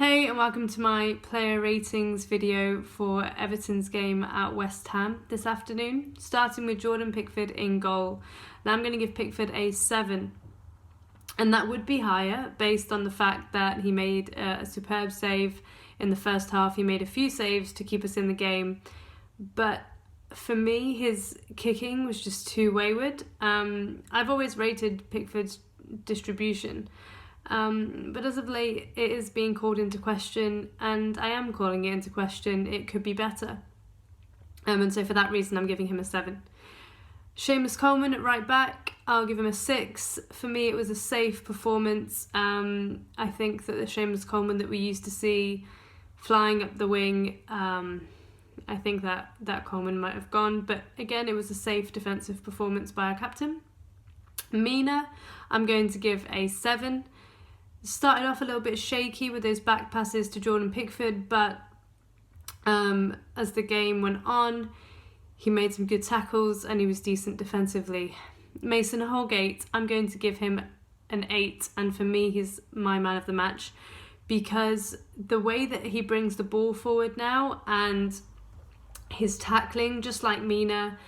Hey and welcome to my player ratings video for Everton's game at West Ham this afternoon, starting with Jordan Pickford in goal. Now I'm going to give Pickford a 7, and that would be higher based on the fact that he made a superb save in the first half. He made a few saves to keep us in the game, but for me his kicking was just too wayward. I've always rated Pickford's distribution, but as of late it is being called into question, and I am calling it into question. It could be better, and so for that reason I'm giving him a 7. Seamus Coleman at right back, I'll give him a 6. For me it was a safe performance. I think that the Seamus Coleman that we used to see flying up the wing, I think that Coleman might have gone, but again it was a safe defensive performance by our captain. Mina, I'm going to give a 7. Started off a little bit shaky with those back passes to Jordan Pickford, but as the game went on, he made some good tackles and he was decent defensively. Mason Holgate, I'm going to give him an 8, and for me he's my man of the match because the way that he brings the ball forward now and his tackling, just like Mina,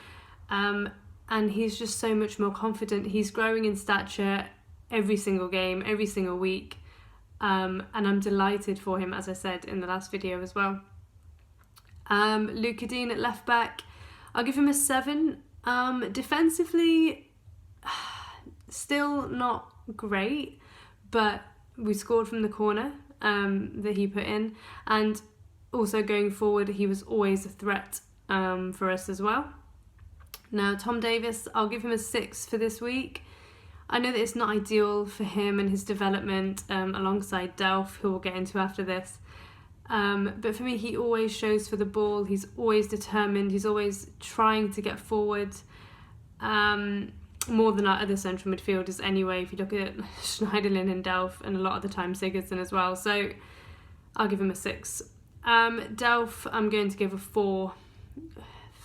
and he's just so much more confident. He's growing in stature every single game, every single week, and I'm delighted for him, as I said in the last video as well. Luca Dean at left back, I'll give him a 7. Defensively, still not great, but we scored from the corner that he put in, and also going forward he was always a threat for us as well. Now Tom Davies, I'll give him a 6 for this week. I know that it's not ideal for him and his development alongside Delph, who we'll get into after this. But for me, he always shows for the ball. He's always determined. He's always trying to get forward, more than our other central midfielders anyway. If you look at Schneiderlin and Delph, and a lot of the time Sigurdsson as well. So I'll give him a 6. Delph, I'm going to give a 4.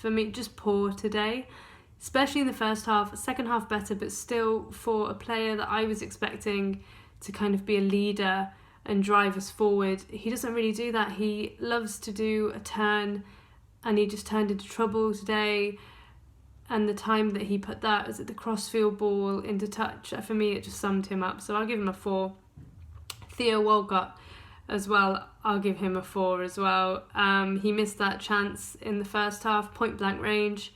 For me, just poor today, especially in the first half. Second half better, but still for a player that I was expecting to kind of be a leader and drive us forward, he doesn't really do that. He loves to do a turn, and he just turned into trouble today. And the time that he put that, was it the crossfield ball into touch? For me, it just summed him up. So I'll give him a 4. Theo Walcott as well, I'll give him a 4 as well. He missed that chance in the first half, point blank range,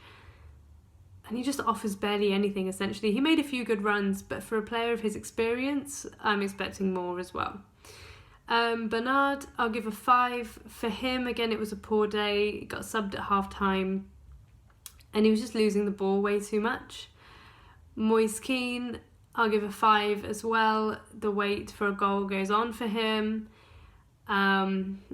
and he just offers barely anything essentially. He made a few good runs, but for a player of his experience, I'm expecting more as well. Bernard, I'll give a 5 for him. Again, it was a poor day. He got subbed at half time and he was just losing the ball way too much. Moise Keane, I'll give a 5 as well. The wait for a goal goes on for him.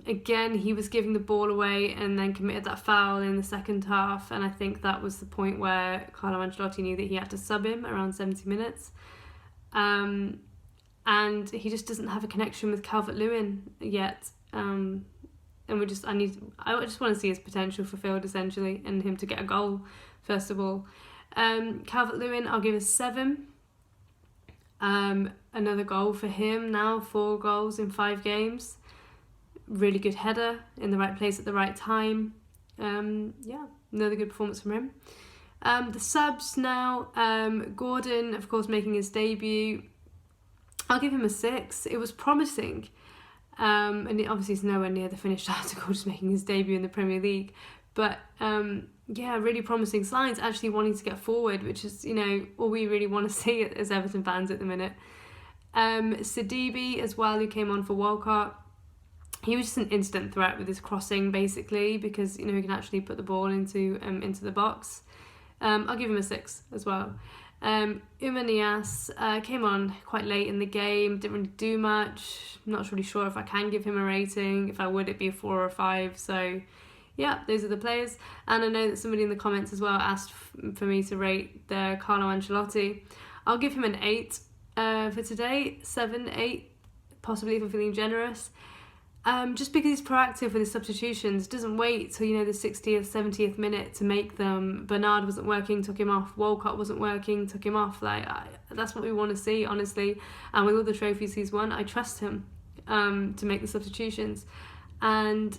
Again, he was giving the ball away and then committed that foul in the second half, and I think that was the point where Carlo Ancelotti knew that he had to sub him around 70 minutes. And he just doesn't have a connection with Calvert-Lewin yet. And I just want to see his potential fulfilled essentially, and him to get a goal first of all. Calvert-Lewin, I'll give a 7. Another goal for him now, 4 goals in 5 games. Really good header in the right place at the right time. Another good performance from him. The subs now, Gordon, of course, making his debut. I'll give him a 6. It was promising, and it obviously is nowhere near the finished article, just making his debut in the Premier League. But really promising signs, actually wanting to get forward, which is, all we really want to see as Everton fans at the minute. Sidibe as well, who came on for Walcott. He was just an instant threat with his crossing, basically, because he can actually put the ball into the box. I'll give him a 6 as well. Oumar Niasse came on quite late in the game, didn't really do much. I'm not really sure if I can give him a rating. If I would, it'd be a 4 or a 5. So yeah, those are the players. And I know that somebody in the comments as well asked for me to rate the Carlo Ancelotti. I'll give him an 8 for today. 7, 8, possibly if I'm feeling generous. Just because he's proactive with his substitutions, doesn't wait till the 60th, 70th minute to make them. Bernard wasn't working, took him off. Walcott wasn't working, took him off. That's what we want to see, honestly. And with all the trophies he's won, I trust him. to make the substitutions. And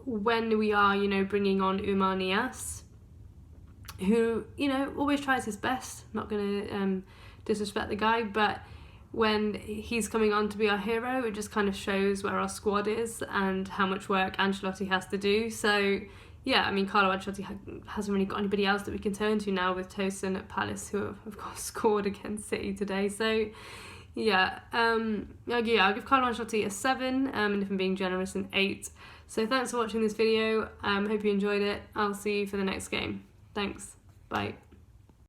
when we are, bringing on Oumar Niasse, who, always tries his best, not going to disrespect the guy, but when he's coming on to be our hero, it just kind of shows where our squad is and how much work Ancelotti has to do. So, yeah, I mean, Carlo Ancelotti hasn't really got anybody else that we can turn to now with Tosin at Palace, who have, of course, scored against City today. So, yeah, I'll give Carlo Ancelotti a 7, and if I'm being generous, an 8. So thanks for watching this video. Hope you enjoyed it. I'll see you for the next game. Thanks. Bye.